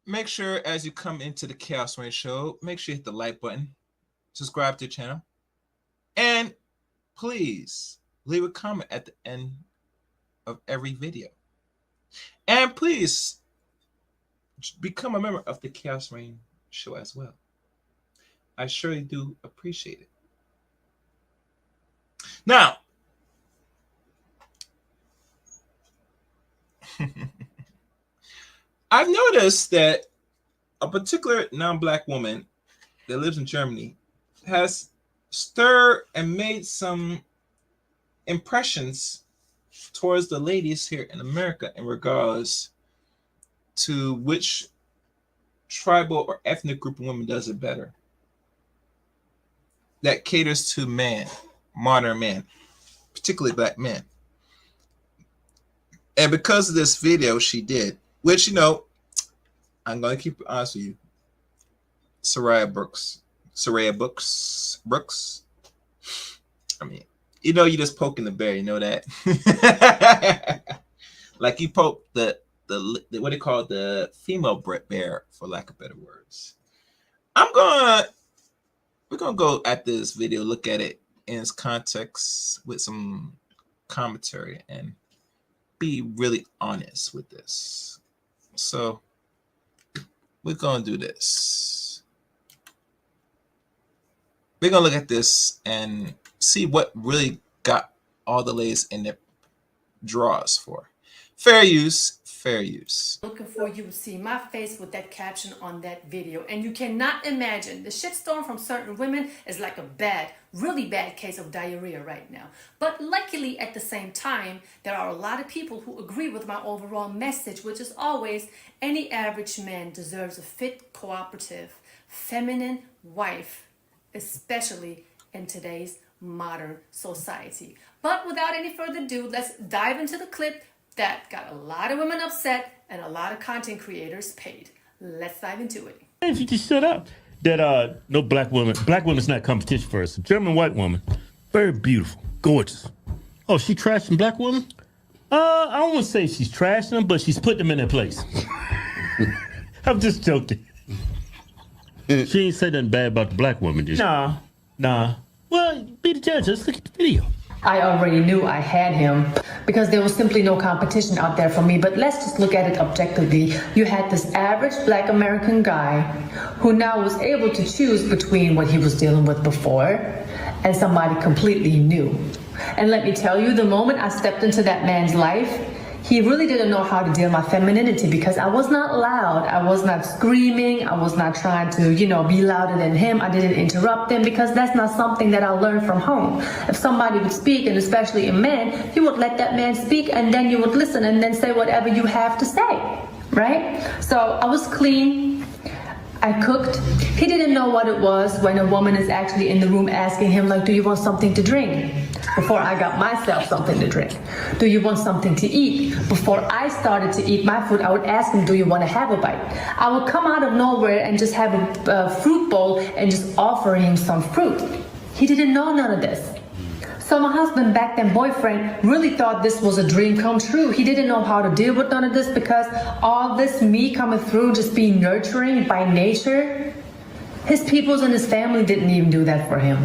make sure as you come into the Chaos Rain Show, make sure you hit the like button, subscribe to the channel, and please leave a comment at the end of every video. And please become a member of the Chaos Rain Show as well. I surely do appreciate it. Now, I've noticed that a particular non-black woman that lives in Germany has stirred and made some impressions towards the ladies here in America in regards to which tribal or ethnic group of women does it better. That caters to man, modern man, particularly black men. And because of this video she did, which, you know, I'm going to keep it honest with you, Soraya Brooks. I mean, you know, you just poking the bear, you know that? Like you poke the what they call the female bear, for lack of better words. We're gonna go at this video, look at it in its context with some commentary and be really honest with this. So we're gonna do this. We're gonna look at this and see what really got all the ladies in their drawers for. Fair use, fair use. Looking for, you would see my face with that caption on that video, and you cannot imagine the shitstorm from certain women is like a bad, really bad case of diarrhea right now. But luckily, at the same time, there are a lot of people who agree with my overall message, which is always any average man deserves a fit, cooperative, feminine wife, especially in today's modern society. But without any further ado, let's dive into the clip that got a lot of women upset and a lot of content creators paid. Let's dive into it. If you just shut up. That no black woman's not competition for us. A German white woman, very beautiful, gorgeous. Oh, she trashing black women? I don't want to say she's trashing them, but she's putting them in their place. I'm just joking. She ain't said nothing bad about the black woman, did she? Nah. Well, be the judge. Let's look at the video. I already knew I had him because there was simply no competition out there for me. But let's just look at it objectively. You had this average black American guy who now was able to choose between what he was dealing with before and somebody completely new. And let me tell you, the moment I stepped into that man's life, he really didn't know how to deal with my femininity because I was not loud. I was not screaming. I was not trying to, be louder than him. I didn't interrupt him because that's not something that I learned from home. If somebody would speak, and especially a man, you would let that man speak and then you would listen and then say whatever you have to say, right? So I was clean. I cooked. He didn't know what it was when a woman is actually in the room asking him, like, do you want something to drink? Before I got myself something to drink. Do you want something to eat? Before I started to eat my food, I would ask him, do you want to have a bite? I would come out of nowhere and just have a fruit bowl and just offer him some fruit. He didn't know none of this. So my husband, back then boyfriend, really thought this was a dream come true. He didn't know how to deal with none of this because all this me coming through, just being nurturing by nature, his peoples and his family didn't even do that for him.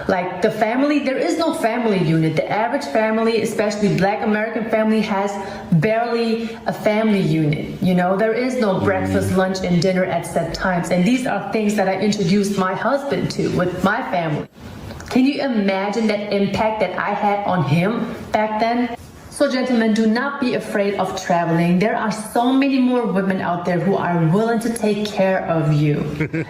Like the family, there is no family unit. The average family, especially black American family, has barely a family unit. There is no breakfast, lunch, and dinner at set times. And these are things that I introduced my husband to with my family. Can you imagine that impact that I had on him back then? So gentlemen, do not be afraid of traveling. There are so many more women out there who are willing to take care of you.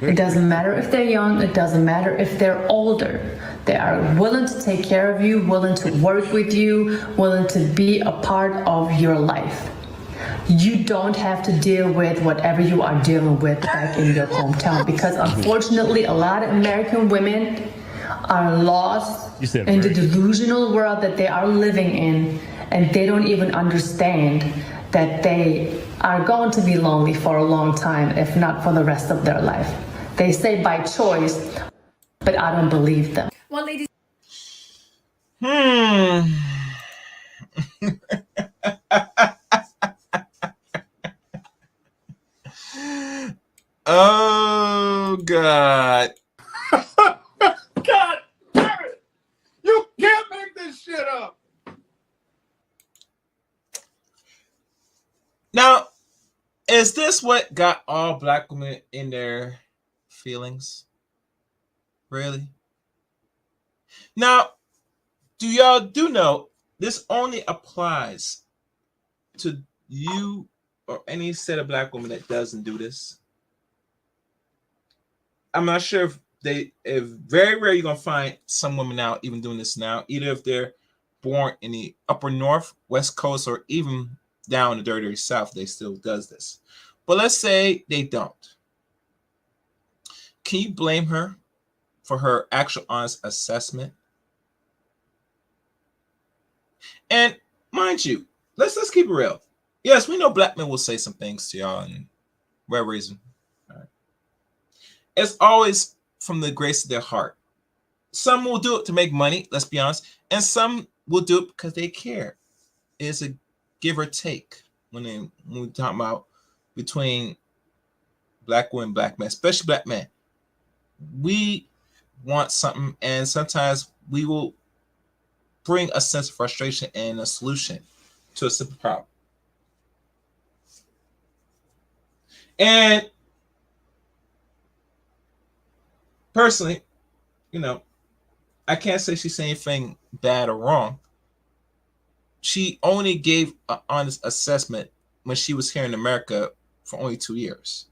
It doesn't matter if they're young, it doesn't matter if they're older. They are willing to take care of you, willing to work with you, willing to be a part of your life. You don't have to deal with whatever you are dealing with back in your hometown because unfortunately a lot of American women are lost in the delusional world that they are living in. And they don't even understand that they are going to be lonely for a long time, if not for the rest of their life. They say by choice, but I don't believe them. Well, ladies. Oh, God. God damn it! You can't make this shit up. Now, is this what got all black women in their feelings? Really? Now, do y'all do know this only applies to you or any set of black women that doesn't do this? I'm not sure if very rare you're gonna find some women now even doing this now, either if they're born in the upper north, west coast, or even down in the dirty south, they still does this. But let's say they don't. Can you blame her for her actual honest assessment? And mind you, let's keep it real. Yes, we know black men will say some things to y'all and whatever reason. All right. It's always from the grace of their heart. Some will do it to make money, let's be honest, and some will do it because they care. It's a give or take when we talk about between black women, black men, especially black men. We want something, and sometimes we will bring a sense of frustration and a solution to a simple problem. And personally, you know, I can't say she's saying anything bad or wrong. She only gave an honest assessment when she was here in America for only 2 years.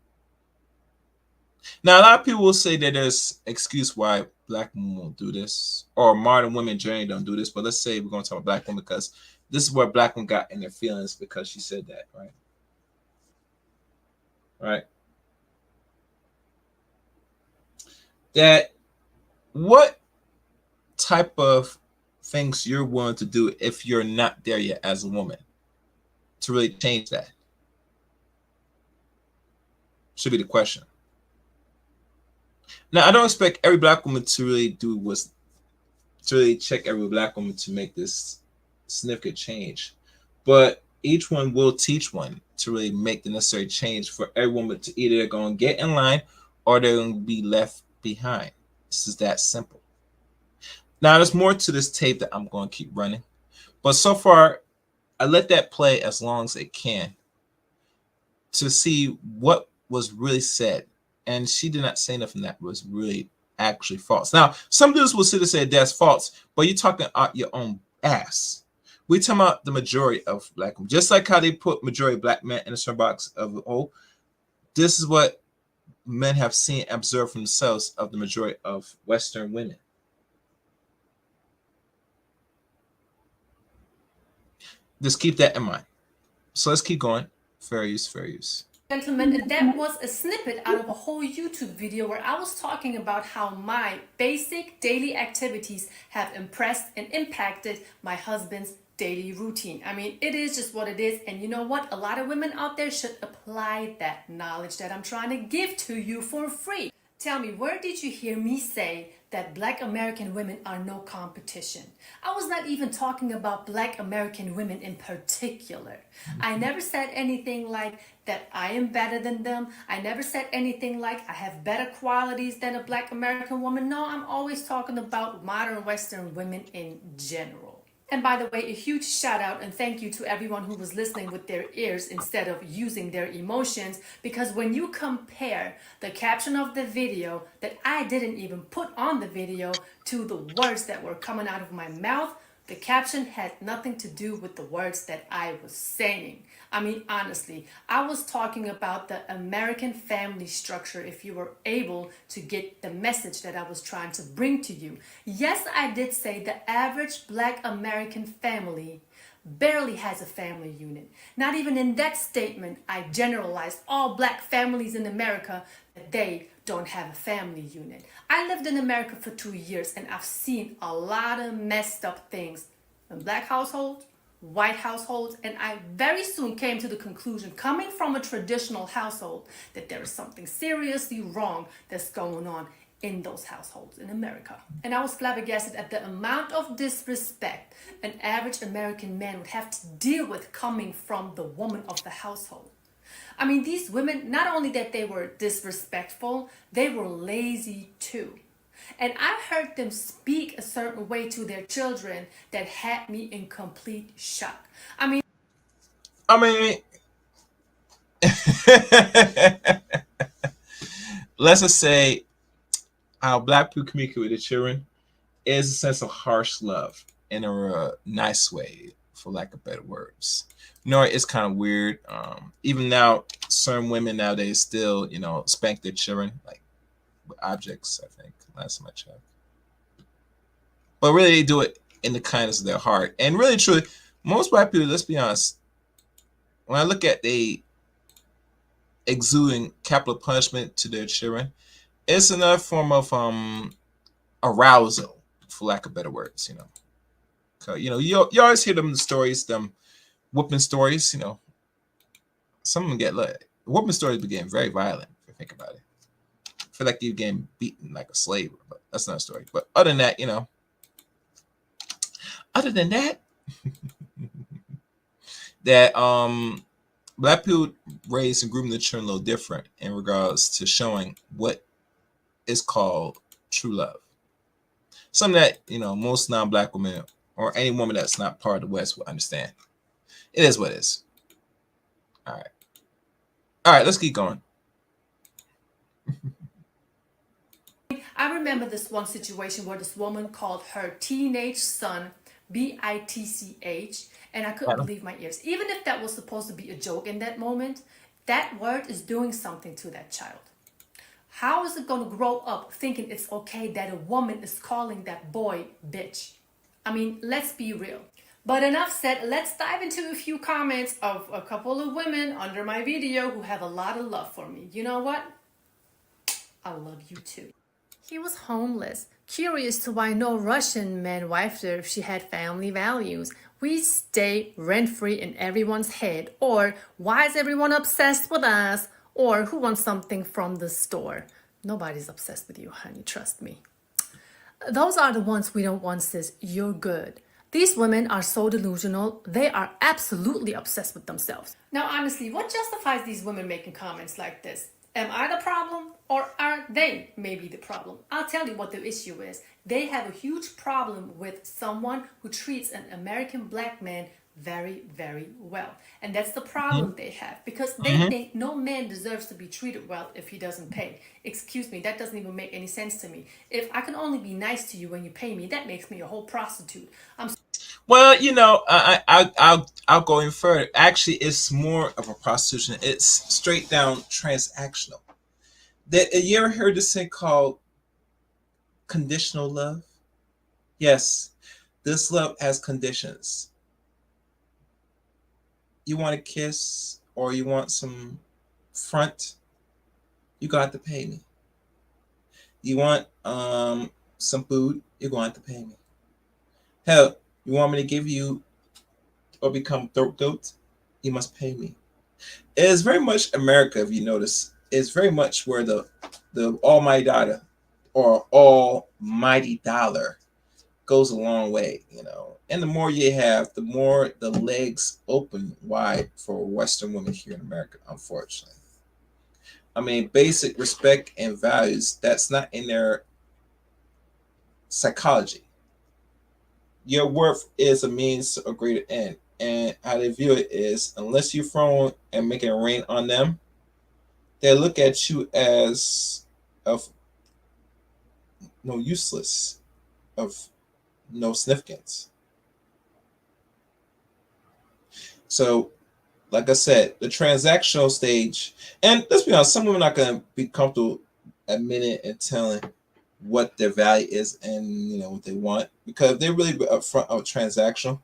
Now, a lot of people will say that there's excuse why black women won't do this, or modern women generally don't do this. But let's say we're going to talk about black women because this is where black women got in their feelings because she said that, right? Right. That what type of things you're willing to do if you're not there yet as a woman to really change that? Should be the question. Now, I don't expect every black woman to really do what's to really check every black woman to make this significant change, but each one will teach one to really make the necessary change for every woman to either go and get in line or they're going to be left behind. This is that simple. Now, there's more to this tape that I'm going to keep running, but so far, I let that play as long as it can to see what was really said. And she did not say nothing that was really actually false. Now, some dudes will sit and say that's false, but you're talking out your own ass. We talking about the majority of black men, just like how they put majority of black men in a certain box of oh, this is what men have seen and observed for themselves of the majority of Western women. Just keep that in mind. So let's keep going. Fair use, fair use. Gentlemen, that was a snippet out of a whole YouTube video where I was talking about how my basic daily activities have impressed and impacted my husband's daily routine. I mean, it is just what it is. And you know what? A lot of women out there should apply that knowledge that I'm trying to give to you for free. Tell me, where did you hear me say that black American women are no competition? I was not even talking about black American women in particular. I never said anything like that I am better than them. I never said anything like I have better qualities than a black American woman. No, I'm always talking about modern Western women in general. And by the way, a huge shout out and thank you to everyone who was listening with their ears instead of using their emotions, because when you compare the caption of the video that I didn't even put on the video to the words that were coming out of my mouth, the caption had nothing to do with the words that I was saying. I mean, honestly, I was talking about the American family structure if you were able to get the message that I was trying to bring to you. Yes, I did say the average black American family barely has a family unit. Not even in that statement, I generalized all black families in America that they don't have a family unit. I lived in America for 2 years and I've seen a lot of messed up things in black households, white households, and I very soon came to the conclusion, coming from a traditional household, that there is something seriously wrong that's going on in those households in America. And I was flabbergasted at the amount of disrespect an average American man would have to deal with coming from the woman of the household. I mean, these women, not only that they were disrespectful, they were lazy too. And I heard them speak a certain way to their children that had me in complete shock. I mean, I mean, let's just say how black people communicate with their children is a sense of harsh love in a nice way, for lack of better words. It's kind of weird. Even now, certain women nowadays still, spank their children like with objects. I think last time I checked, but really they do it in the kindness of their heart. And really, truly, most black people, let's be honest, when I look at they exuding capital punishment to their children, it's another form of arousal, for lack of better words. You always hear them stories, them whooping stories. Some of them get like whooping stories became very violent. If you think about it, I feel like you're getting beaten like a slave, but that's not a story. But other than that, that black people raise and groom their children a little different in regards to showing what is called true love. Something that most non-black women or any woman that's not part of the West will understand. It is what it is. All right, let's keep going. I remember this one situation where this woman called her teenage son bitch, and I couldn't believe my ears. Even if that was supposed to be a joke in that moment, that word is doing something to that child. How is it going to grow up thinking it's okay that a woman is calling that boy bitch? I mean, let's be real. But enough said, let's dive into a few comments of a couple of women under my video who have a lot of love for me. You know what? I love you too. He was homeless, curious to why no Russian man wifed her if she had family values. We stay rent-free in everyone's head. Or, why is everyone obsessed with us? Or, who wants something from the store? Nobody's obsessed with you, honey, trust me. Those are the ones we don't want, sis. You're good. These women are so delusional, they are absolutely obsessed with themselves. Now, honestly, what justifies these women making comments like this? Am I the problem or are they maybe the problem? I'll tell you what the issue is. They have a huge problem with someone who treats an American black man very, very well. And that's the problem they have because they think no man deserves to be treated well if he doesn't pay. Excuse me, that doesn't even make any sense to me. If I can only be nice to you when you pay me, that makes me a whole prostitute. Well, I'll go in further. Actually, it's more of a prostitution. It's straight down transactional. That you ever heard this thing called conditional love? Yes, this love has conditions. You want a kiss or you want some front, you got to pay me. You want some food, you're going to pay me. Hell, you want me to give you or become throat goat, you must pay me. It is very much America, if you notice. It's very much where the almighty dollar goes a long way. And the more you have, the more the legs open wide for Western women here in America, unfortunately. I mean, basic respect and values, that's not in their psychology. Your worth is a means to a greater end. And how they view it is, unless you're thrown and making it rain on them, they look at you as of no useless, of no significance. So, like I said, the transactional stage, and let's be honest, some women are not going to be comfortable admitting and telling what their value is and what they want because they're really upfront of transactional.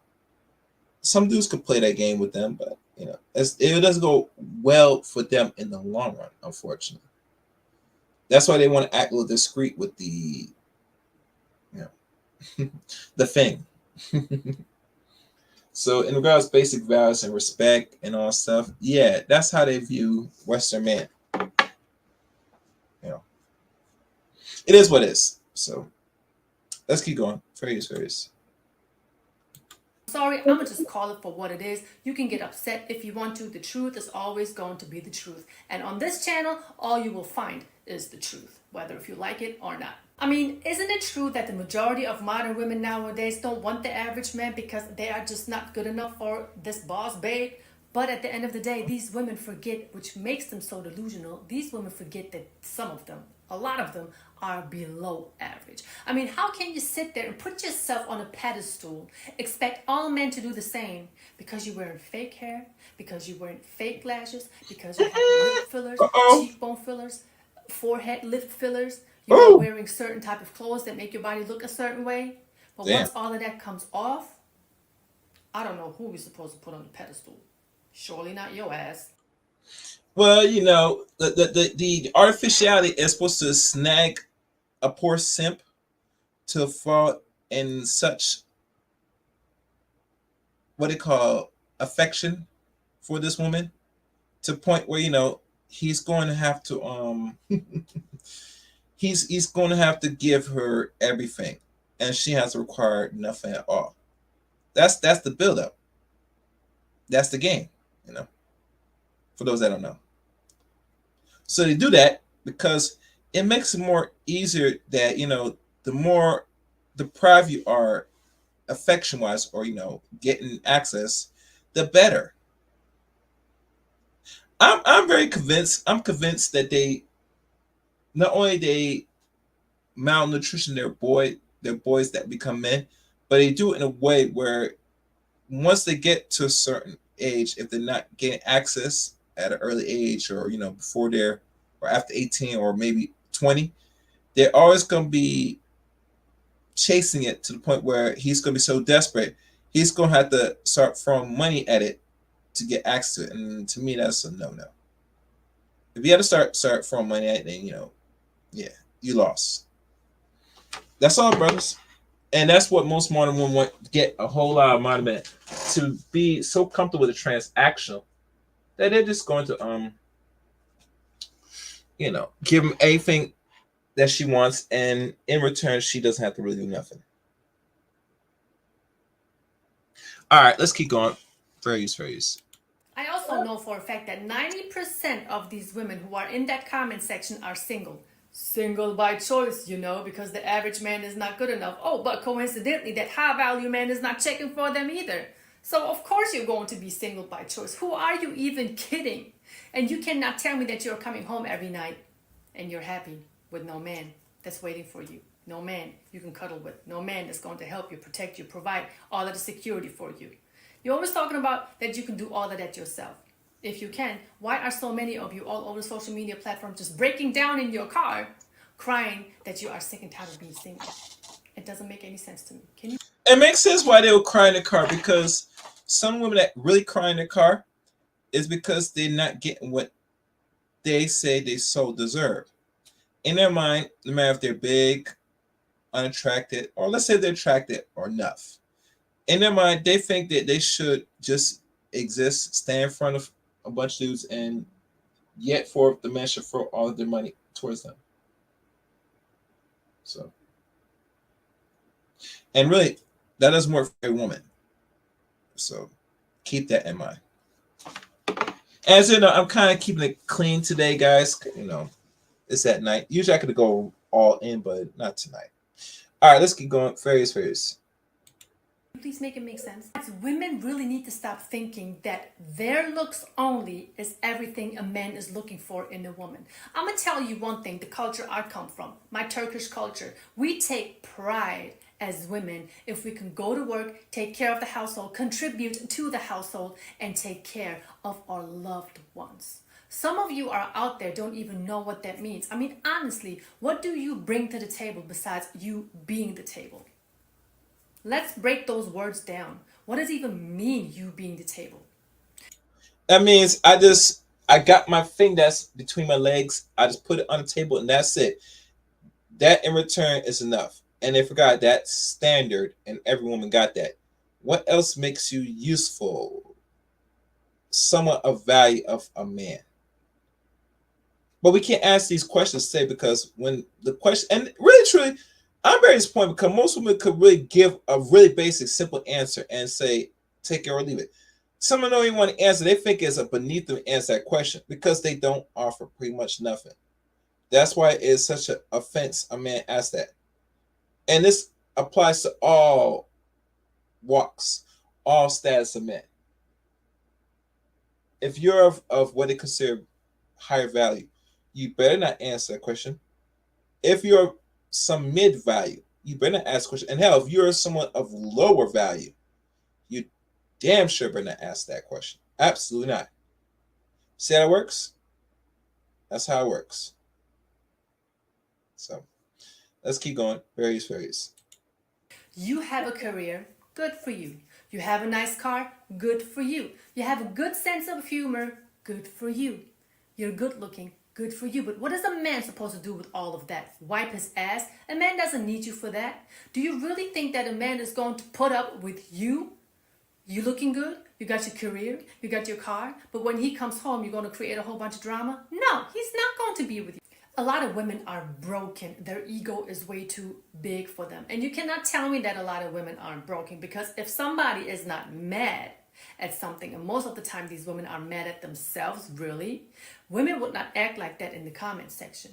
Some dudes can play that game with them, but it doesn't go well for them in the long run, unfortunately. That's why they want to act a little discreet with the the thing. So in regards to basic values and respect and all stuff, yeah, that's how they view Western men. It is what it is. So let's keep going. Furious. Sorry, I'm gonna just call it for what it is. You can get upset if you want to. The truth is always going to be the truth. And on this channel, all you will find is the truth, whether if you like it or not. I mean, isn't it true that the majority of modern women nowadays don't want the average man because they are just not good enough for this boss babe? But at the end of the day, these women forget, which makes them so delusional, these women forget that some of them, a lot of them, are below average. I mean, how can you sit there and put yourself on a pedestal, expect all men to do the same because you're wearing fake hair, because you're wearing fake lashes, because you have lip fillers, Uh-oh. cheekbone fillers, forehead lip fillers, you are Oh, wearing certain type of clothes that make your body look a certain way. But damn. once all of that comes off, I don't know who we're supposed to put on the pedestal. Surely not your ass. Well, the artificiality is supposed to snag a poor simp to fall in such what they call affection for this woman to the point where he's going to have to he's going to have to give her everything, and she has to require nothing at all. That's the buildup. That's the game, you know. For those that don't know, so they do that because it makes it more easier that the more deprived you are affection wise or getting access, the better. I'm very convinced. I'm convinced that they not only they malnutrition their boys that become men, but they do it in a way where once they get to a certain age, if they're not getting access at an early age or before they're or after 18 or maybe 20, they're always going to be chasing it to the point where he's going to be so desperate he's going to have to start throwing money at it to get access to it. And to me, that's a no. If you have to start throwing money at it, then yeah, you lost. That's all, brothers. And that's what most modern women want to get a whole lot of modern men to be so comfortable with the transactional that they're just going to give him anything that she wants, and in return she doesn't have to really do nothing. All right, let's keep going. Fair use. I also know for a fact that 90% of these women who are in that comment section are single. Single by choice, because the average man is not good enough. Oh, but coincidentally, that high value man is not checking for them either. So, of course, you're going to be single by choice. Who are you even kidding? And you cannot tell me that you're coming home every night and you're happy with no man that's waiting for you. No man you can cuddle with. No man that's going to help you, protect you, provide all of the security for you. You're always talking about that you can do all of that yourself. If you can, why are so many of you all over social media platforms just breaking down in your car, crying that you are sick and tired of being single? It doesn't make any sense to me. Can you? It makes sense why they will cry in the car, because some women that really cry in the car is because they're not getting what they say they so deserve. In their mind, no matter if they're big, unattracted, or let's say they're attracted or enough, in their mind, they think that they should just exist, stand in front of a bunch of dudes, and yet for the man should throw all of their money towards them. So, and really, that doesn't work for a woman. So, keep that in mind. As you know, I'm kind of keeping it clean today, guys. It's at night. Usually I could go all in, but not tonight. All right, let's keep going. Fairies. Please make it make sense. Women really need to stop thinking that their looks only is everything a man is looking for in a woman. I'm going to tell you one thing, the culture I come from, my Turkish culture, we take pride as women if we can go to work, take care of the household, contribute to the household, and take care of our loved ones. Some of you are out there don't even know what that means. I mean, honestly, what do you bring to the table besides you being the table? Let's break those words down. What does it even mean, you being the table? That means I got my thing that's between my legs. I just put it on the table, and that's it. That in return is enough. And they forgot that standard, and every woman got that. What else makes you useful? Somewhat of value of a man. But we can't ask these questions today because when the question, and really truly, I'm very disappointed because most women could really give a really basic, simple answer and say, take it or leave it. Some don't even want to answer. They think it's a beneath them to answer that question because they don't offer pretty much nothing. That's why it's such an offense a man asks that. And this applies to all walks, all status of men. If you're of what they consider higher value, you better not answer that question. If you're some mid value, you better not ask a question. And hell, if you're someone of lower value, you damn sure better not ask that question. Absolutely not. See how it works? That's how it works. So let's keep going. Various. You have a career, good for you. You have a nice car, good for you. You have a good sense of humor, good for you. You're good looking, good for you. But what is a man supposed to do with all of that? Wipe his ass? A man doesn't need you for that. Do you really think that a man is going to put up with you? You looking good? You got your career, you got your car, but when he comes home, you're going to create a whole bunch of drama? No, he's not going to be with you. A lot of women are broken. Their ego is way too big for them. And you cannot tell me that a lot of women aren't broken, because if somebody is not mad at something, and most of the time these women are mad at themselves, really, women would not act like that in the comment section.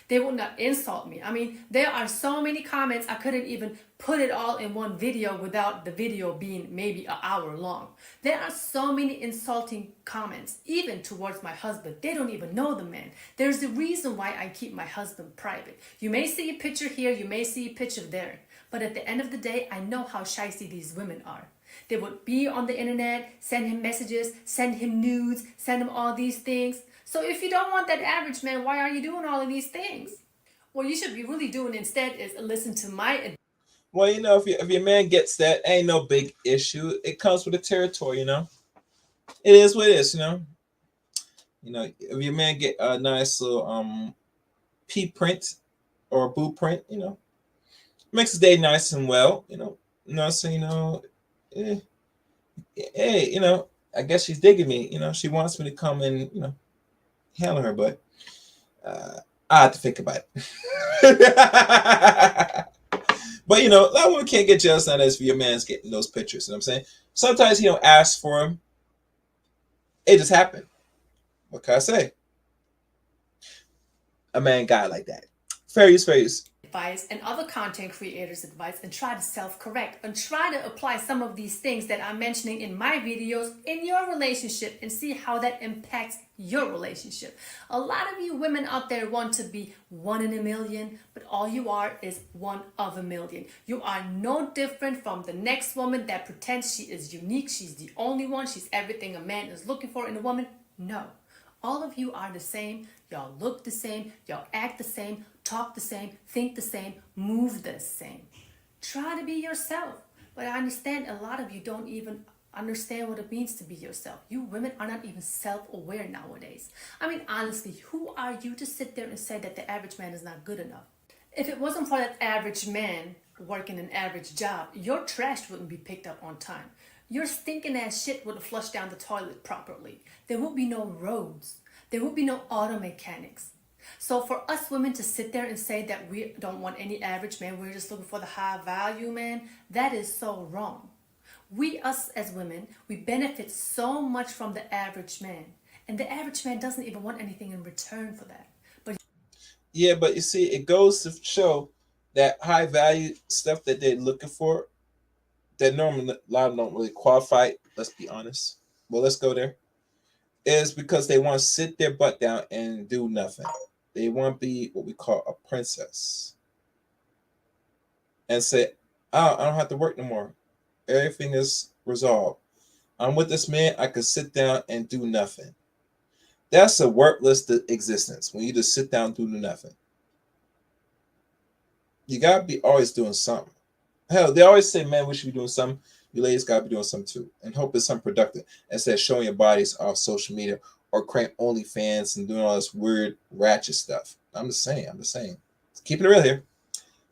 They would not insult me. I mean, there are so many comments, I couldn't even put it all in one video without the video being maybe an hour long. There are so many insulting comments, even towards my husband. They don't even know the man. There's a reason why I keep my husband private. You may see a picture here, you may see a picture there, but at the end of the day, I know how shysty these women are. They would be on the internet, send him messages, send him nudes, send him all these things. So if you don't want that average man, why are you doing all of these things? What you should be really doing instead is listen to my advice. Well, if your man gets that, ain't no big issue. It comes with the territory, It is what it is, If your man get a nice little pea print or a boo print, makes his day nice and well, So hey, I guess she's digging me, she wants me to come and handle her, but I have to think about it. But a lot of women can't get jealous nowadays if your man's getting those pictures. You know what I'm saying? Sometimes he don't ask for them. It just happened. What can I say? A man guy like that. Fairies. Advice and other content creators' advice, and try to self-correct and try to apply some of these things that I'm mentioning in my videos in your relationship and see how that impacts your relationship. A lot of you women out there want to be one in a million, but all you are is one of a million. You are no different from the next woman that pretends she is unique, she's the only one, she's everything a man is looking for in a woman. No. All of you are the same. Y'all look the same. Y'all act the same. Talk the same. Think the same. Move the same. Try to be yourself. But I understand a lot of you don't even understand what it means to be yourself. You women are not even self-aware nowadays. I mean, honestly, who are you to sit there and say that the average man is not good enough? If it wasn't for that average man working an average job, your trash wouldn't be picked up on time. Your stinking ass shit would have flushed down the toilet properly. There would be no roads. There would be no auto mechanics. So for us women to sit there and say that we don't want any average man, we're just looking for the high value man, that is so wrong. Us as women, we benefit so much from the average man. And the average man doesn't even want anything in return for that. Yeah, but you see, it goes to show that high value stuff that they're looking for, that normally a lot of them don't really qualify. Let's be honest. Well, let's go there. Is because they want to sit their butt down and do nothing. They want to be what we call a princess and say, "Oh, I don't have to work no more. Everything is resolved. I'm with this man. I can sit down and do nothing." That's a worthless existence when you just sit down and do nothing. You gotta be always doing something. Hell, they always say, "Man, we should be doing something." You ladies gotta be doing something too, and hope it's something productive instead of showing your bodies off social media or creating OnlyFans and doing all this weird ratchet stuff. I'm just saying. Keeping it real here.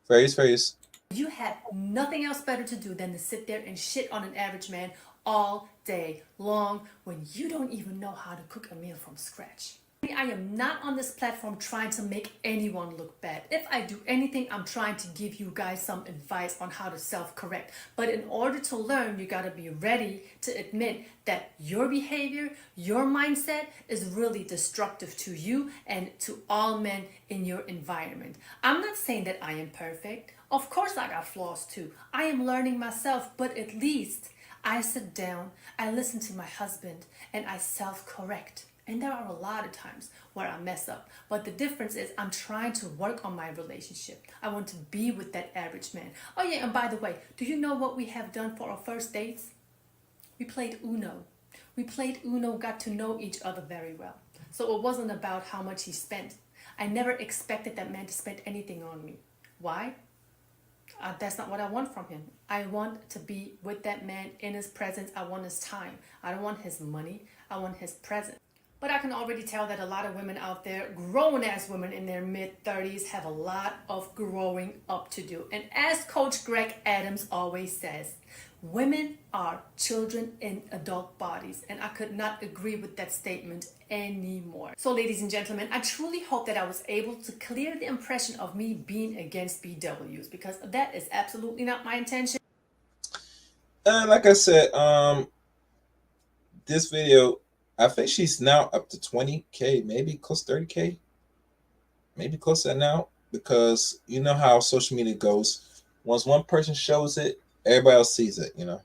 Fairies. You have nothing else better to do than to sit there and shit on an average man all day long when you don't even know how to cook a meal from scratch. I am not on this platform trying to make anyone look bad. If I do anything, I'm trying to give you guys some advice on how to self-correct. But in order to learn, you gotta be ready to admit that your behavior, your mindset is really destructive to you and to all men in your environment. I'm not saying that I am perfect. Of course I got flaws too. I am learning myself, but at least I sit down, I listen to my husband, and I self-correct. And there are a lot of times where I mess up. But the difference is I'm trying to work on my relationship. I want to be with that average man. Oh yeah, and by the way, do you know what we have done for our first dates? We played Uno. We played Uno, got to know each other very well. So it wasn't about how much he spent. I never expected that man to spend anything on me. Why? That's not what I want from him. I want to be with that man in his presence. I want his time. I don't want his money. I want his presence. But I can already tell that a lot of women out there, grown ass women in their mid-30s, have a lot of growing up to do. And as Coach Greg Adams always says, women are children in adult bodies. And I could not agree with that statement anymore. So ladies and gentlemen, I truly hope that I was able to clear the impression of me being against BWs, because that is absolutely not my intention. And like I said, this video, I think she's now up to 20K, maybe close to 30K, maybe close to that now, because you know how social media goes. Once one person shows it, everybody else sees it, you know.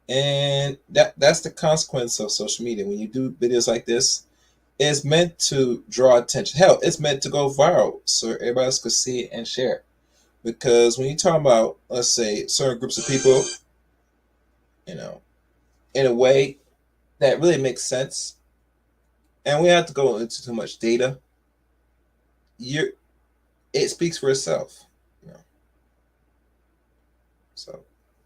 And that's the consequence of social media. When you do videos like this, it's meant to draw attention. Hell, it's meant to go viral so everybody else could see it and share. Because when you talk about, let's say, certain groups of people, you know, in a way that really makes sense, and we have to go into too much data, it speaks for itself, you know. So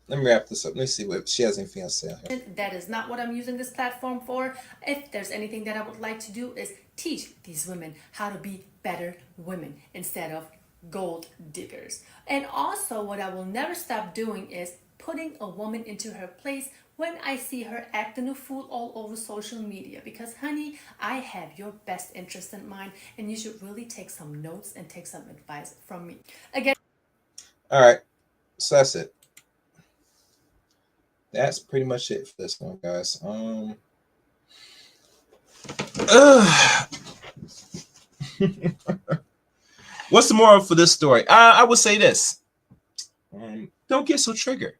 let me wrap this up. Let me see what she has anything else to say here. That is not what I'm using this platform for. If there's anything that I would like to do is teach these women how to be better women instead of gold diggers. And also what I will never stop doing is putting a woman into her place when I see her acting a fool all over social media. Because honey, I have your best interest in mind, and you should really take some notes and take some advice from me. Again. All right, so that's it. That's pretty much it for this one, guys. What's the moral for this story? I would say this. Don't get so triggered.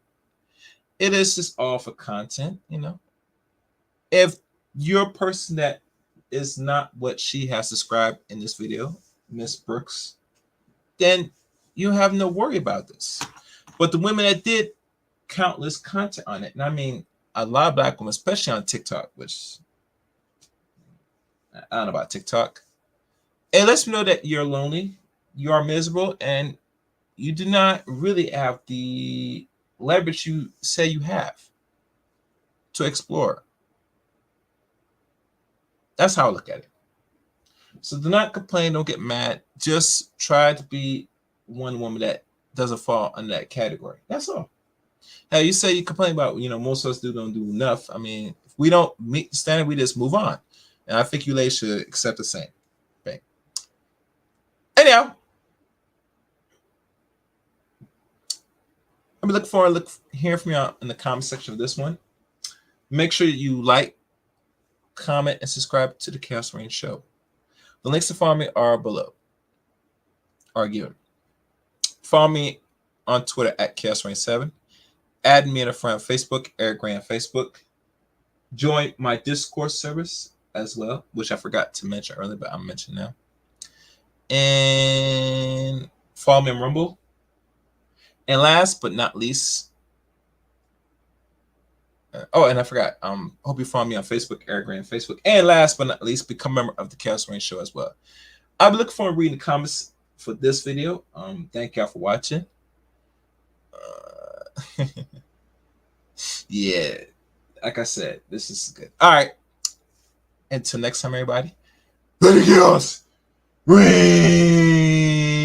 It is just all for content, you know. If you're a person that is not what she has described in this video, Miss Brooks, then you have no worry about this. But the women that did countless content on it, and I mean a lot of black women, especially on TikTok, which I don't know about TikTok, it lets me know that you're lonely, you are miserable, and you do not really have the leverage you say you have to explore. That's how I look at it. So do not complain, don't get mad. Just try to be one woman that doesn't fall under that category. That's all. Hey, you say you complain about, you know, most of us don't do enough. I mean, if we don't meet the standard, we just move on. And I think you ladies should accept the same thing. Anyhow, I'm looking forward to hearing from you in the comment section of this one. Make sure you like, comment, and subscribe to the Chaos Reign Show. The links to follow me are below, are given. Follow me on Twitter at ChaosReign7. Add me and a friend on Facebook, Eric Gray on Facebook. Join my Discord service as well, which I forgot to mention earlier, but I'm mentioning now. And follow me on Rumble. And last but not least, and I forgot. Hope you follow me on Facebook, Eric Gray on Facebook. And last but not least, become a member of the Chaos Reign Show as well. I'll be looking forward to reading the comments for this video. Thank y'all for watching. Yeah, like I said, this is good. All right. Until next time, everybody. Let it chaos reign.